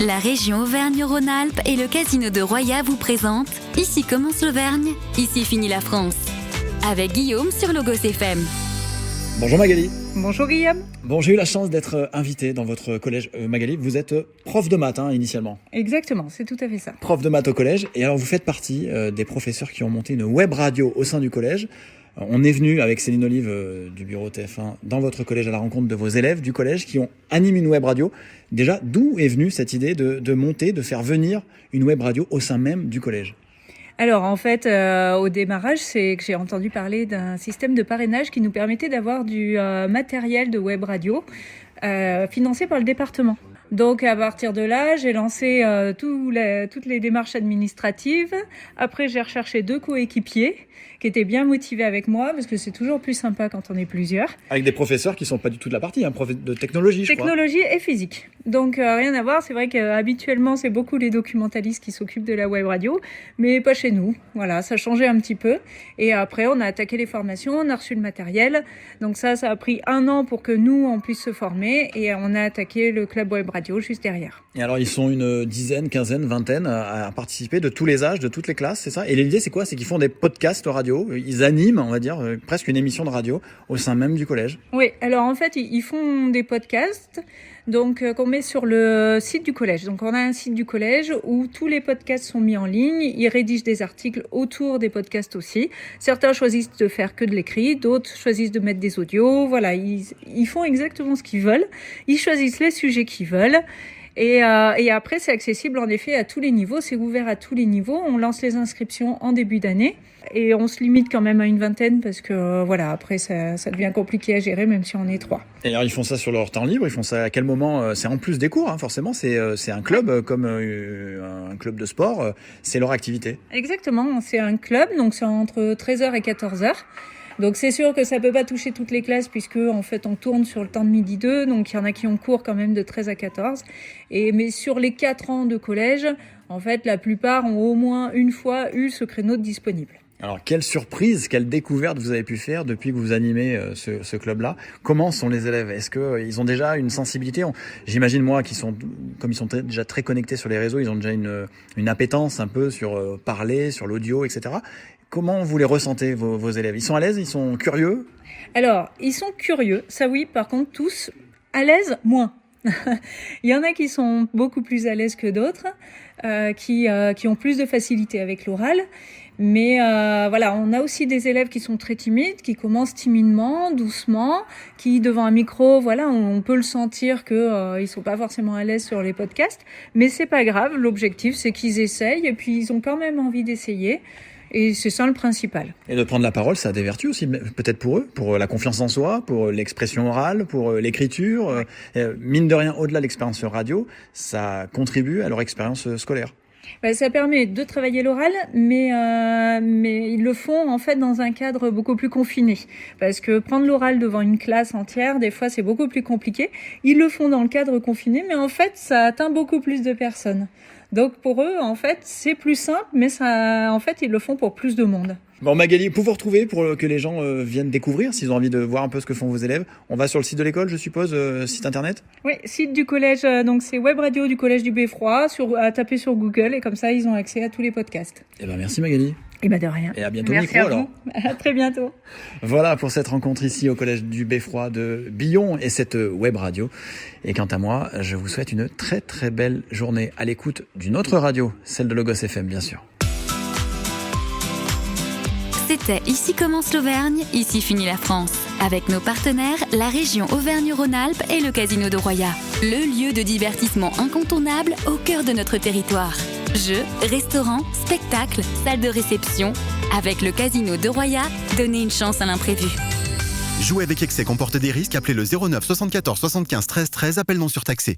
La région Auvergne-Rhône-Alpes et le casino de Roya vous présentent Ici commence l'Auvergne, ici finit la France. Avec Guillaume sur Logos FM. Bonjour Magali. Bonjour Guillaume. Bon, j'ai eu la chance d'être invité dans votre collège. Magali, vous êtes prof de maths initialement. Exactement, c'est tout à fait ça. Prof de maths au collège. Et alors vous faites partie des professeurs qui ont monté une web radio au sein du collège. On est venu avec Céline Olive du bureau TF1 dans votre collège à la rencontre de vos élèves du collège qui ont animé une web radio. Déjà, d'où est venue cette idée de monter, de faire venir une web radio au sein même du collège ? Alors en fait, au démarrage, c'est que j'ai entendu parler d'un système de parrainage qui nous permettait d'avoir du matériel de web radio financé par le département. Donc à partir de là, j'ai lancé toutes les démarches administratives. Après, j'ai recherché 2 coéquipiers qui étaient bien motivés avec moi parce que c'est toujours plus sympa quand on est plusieurs. Avec des professeurs qui sont pas du tout de la partie, prof de technologie, je crois. Technologie et physique. Donc rien à voir, c'est vrai qu'habituellement c'est beaucoup les documentalistes qui s'occupent de la web radio, mais pas chez nous. Voilà, ça changeait un petit peu. Et après, on a attaqué les formations, on a reçu le matériel. Donc ça a pris 1 an pour que nous, on puisse se former et on a attaqué le club web radio juste derrière. Et alors, ils sont une dizaine, quinzaine, vingtaine à participer de tous les âges, de toutes les classes, c'est ça ? Et l'idée, c'est quoi ? C'est qu'ils font des podcasts radio. Ils animent, on va dire, presque une émission de radio au sein même du collège. Oui, alors en fait, ils font des podcasts donc qu'on met sur le site du collège. Donc on a un site du collège où tous les podcasts sont mis en ligne. Ils rédigent des articles autour des podcasts aussi. Certains choisissent de faire que de l'écrit, d'autres choisissent de mettre des audios. Voilà, ils font exactement ce qu'ils veulent. Ils choisissent les sujets qu'ils veulent. Et après, c'est accessible en effet à tous les niveaux, c'est ouvert à tous les niveaux. On lance les inscriptions en début d'année et on se limite quand même à une vingtaine parce que voilà, après ça devient compliqué à gérer même si on est 3. Et alors ils font ça sur leur temps libre, ils font ça à quel moment ? C'est en plus des cours, forcément, c'est un club comme un club de sport, c'est leur activité. Exactement, c'est un club, donc c'est entre 13h et 14h. Donc c'est sûr que ça peut pas toucher toutes les classes puisque en fait on tourne sur le temps de midi 2, donc il y en a qui ont cours quand même de 13 à 14. Mais sur les 4 ans de collège, en fait la plupart ont au moins une fois eu ce créneau disponible. Alors quelle surprise, quelle découverte vous avez pu faire depuis que vous animez ce club-là ? Comment sont les élèves ? Est-ce qu'ils ont déjà une sensibilité ? J'imagine moi comme ils sont déjà très connectés sur les réseaux, ils ont déjà une appétence un peu sur parler, sur l'audio, etc. Comment vous les ressentez, vos élèves ? Ils sont à l'aise ? Ils sont curieux ? Alors, ils sont curieux, ça oui, par contre tous, à l'aise, moins. Il y en a qui sont beaucoup plus à l'aise que d'autres, qui ont plus de facilité avec l'oral. Mais voilà, on a aussi des élèves qui sont très timides, qui commencent timidement, doucement, qui devant un micro, voilà, on peut le sentir que ils sont pas forcément à l'aise sur les podcasts, mais c'est pas grave. L'objectif, c'est qu'ils essayent et puis ils ont quand même envie d'essayer. Et c'est ça le principal. Et de prendre la parole, ça a des vertus aussi, peut-être pour eux, pour la confiance en soi, pour l'expression orale, pour l'écriture. Mine de rien, au-delà de l'expérience radio, ça contribue à leur expérience scolaire. Ça permet de travailler l'oral, mais ils le font en fait dans un cadre beaucoup plus confiné. Parce que prendre l'oral devant une classe entière, des fois c'est beaucoup plus compliqué. Ils le font dans le cadre confiné, mais en fait ça atteint beaucoup plus de personnes. Donc pour eux, en fait, c'est plus simple, mais en fait, ils le font pour plus de monde. Bon Magali, pour vous retrouver, pour que les gens viennent découvrir, s'ils ont envie de voir un peu ce que font vos élèves, on va sur le site de l'école, je suppose, site internet ? Oui, site du collège, donc c'est web radio du collège du Beffroi, à taper sur Google, et comme ça, ils ont accès à tous les podcasts. Merci Magali. De rien. Et à bientôt Merci au micro à alors. À très bientôt. Voilà pour cette rencontre ici au collège du Beffroi de Billon et cette web radio. Et quant à moi, je vous souhaite une très très belle journée à l'écoute d'une autre radio, celle de Logos FM bien sûr. C'était Ici commence l'Auvergne, ici finit la France. Avec nos partenaires, la région Auvergne-Rhône-Alpes et le casino de Roya. Le lieu de divertissement incontournable au cœur de notre territoire. Jeux, restaurants, spectacles, salles de réception. Avec le casino de Roya, donnez une chance à l'imprévu. Jouer avec excès comporte des risques. Appelez le 09 74 75 13 13. Appel non surtaxé.